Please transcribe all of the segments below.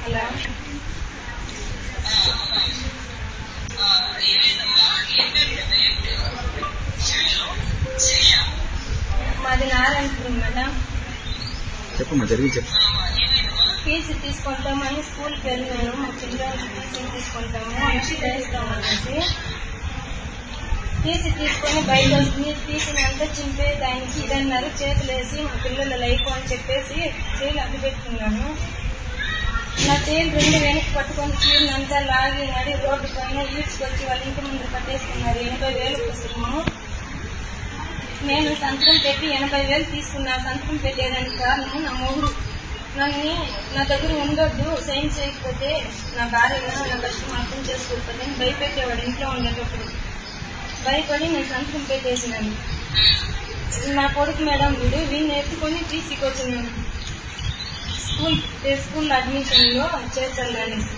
అలా మాది నారాయణపురం మేడం. చెప్పమ్మా, జరిగి చెప్పు. ఫీజు తీసుకుంటామని స్కూల్కి వెళ్ళాను. మా పిల్లలకి ఫీజు తీసుకుంటాము అనేసి వేస్తామనేసి ఫీజు తీసుకొని బయట వస్తుంది. ఫీజుని అంతా చింపే దానికి ఇదన్నారు. చేతులు వేసి మా పిల్లల లైఫ్ అని చెప్పేసి చీరలు అడ్డు పెట్టుకున్నాను. నా చీరలు రెండు వెనక్కి పట్టుకొని చీరలు అంతా లాగి నడి రోడ్డు పైన ఈడ్చుకొచ్చి వాళ్ళ ఇంటి ముందు పట్టేసుకున్నారు. 80,000 పుస్తకము. నేను సంతకం పెట్టి 80,000 తీసుకున్నా. సంతకం పెట్టేదానికి కారణం నా మొగుడు నన్ను నా దగ్గర ఉండొద్దు, సైన్ చేయకపోతే నా భార్య నా కష్టం అర్థం చేసుకోకపోతే భయపెట్టేవాడు. ఇంట్లో ఉండేటప్పుడు భయపడి నేను సంతకం పెట్టేసినాను. నా కొడుకు మేడం వీడు వీడిని ఎత్తుకొని తీసుకొచ్చినాను. స్కూల్ అడ్మిషన్ లో చేర్చాలనేసి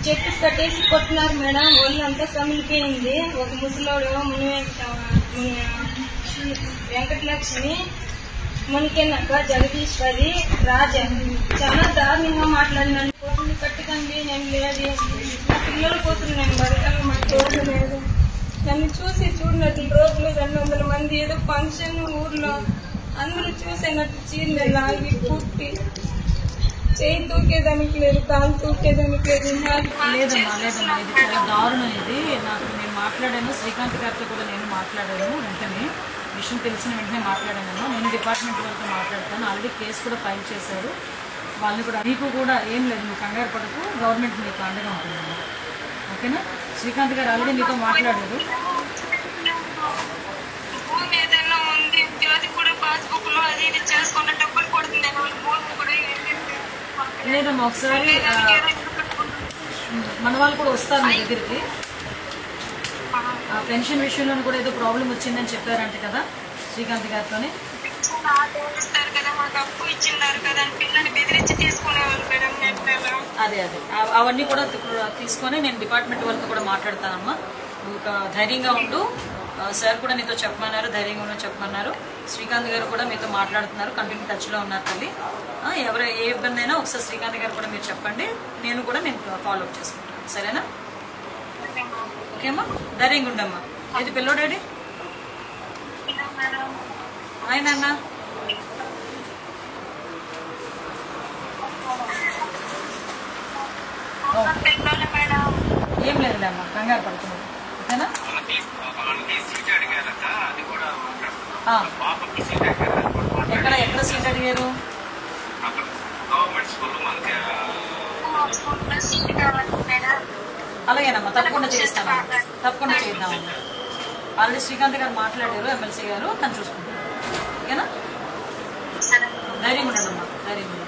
చెట్టు కట్టేసి కొట్టినారు మేడం. ఒళ్ళంతా కమిలిపోయింది. ఒక ముసలోడు వెంకటలక్ష్మి, మునికెన్నక్క, జగదీశ్వరి, రాజా చాలా దారుణంగా మాట్లాడినాను. కోర్టుని కట్టుకండి, నేను లేదు, నా పిల్లల కోసం నేను బతకాలి, మా తోడు లేదు. నన్ను చూసి చూడనట్టు రోజులు 200 మంది ఏదో ఫంక్షన్ ఊర్లో అందరూ చూసేనట్టు చీరలు లాగి కుట్టి చేయి తూకేదానికి లేదు, కాలు తూకేదానికి లేదు. లేదమ్మా లేదమ్మా, ఇది చాలా దారుణం. ఇది నేను మాట్లాడాను, శ్రీకాంత్ గారితో కూడా నేను మాట్లాడాను. వెంటనే విషయం తెలిసిన వెంటనే మాట్లాడాను. నేను డిపార్ట్మెంట్ వాళ్ళతో మాట్లాడతాను. ఆల్రెడీ కేసు కూడా ఫైల్ చేశారు. వాళ్ళని కూడా నీకు కూడా ఏం లేదు, నువ్వు కంగారు పడకు, గవర్నమెంట్ నీకు అండగా ఉంటుందమ్మా. ఓకేనా? శ్రీకాంత్ గారు ఆల్రెడీ నీతో మాట్లాడారు. లేదమ్మా, ఒకసారి మన వాళ్ళు కూడా వస్తారు మీ దగ్గరికి. పెన్షన్ విషయంలో కూడా ఏదో ప్రాబ్లం వచ్చిందని చెప్పారంటే కదా శ్రీకాంత్ గారితోనే. అదే అదే అవన్నీ కూడా తీసుకొని నేను డిపార్ట్మెంట్ వాళ్ళతో కూడా మాట్లాడతానమ్మా. నువ్వు ధైర్యంగా ఉండు. సార్ కూడా నీతో చెప్పమన్నారు, ధైర్యంగా ఉండో చెప్పమన్నారు. శ్రీకాంత్ గారు కూడా మీతో మాట్లాడుతున్నారు, కంటిన్యూ టచ్లో ఉన్నారు తల్లి. ఎవరు ఏ ఇబ్బంది అయినా ఒకసారి శ్రీకాంత్ గారు కూడా మీరు చెప్పండి, నేను కూడా ఫాలోఅప్ చేసుకుంటాను. సరేనా? ఓకే అమ్మా, ధైర్యంగా ఉండమ్మా. ఏది పిల్లోడాడి ఆయన అన్న ఏం లేదులే అమ్మా, కంగారు పడుతున్నాడు. ఓకేనా? ఎక్కడ సీట్ అడిగారు? అలాగేనమ్మా, తప్పకుండా చేస్తానమ్మా, తప్పకుండా చేద్దామమ్మా. ఆల్రెడీ శ్రీకాంత్ గారు మాట్లాడారు, ఎమ్మెల్సీ గారు, తను చూసుకుంటారు. ఓకేనా? ధైర్యం ఉండదమ్మా, ధైర్యం ఉండదు.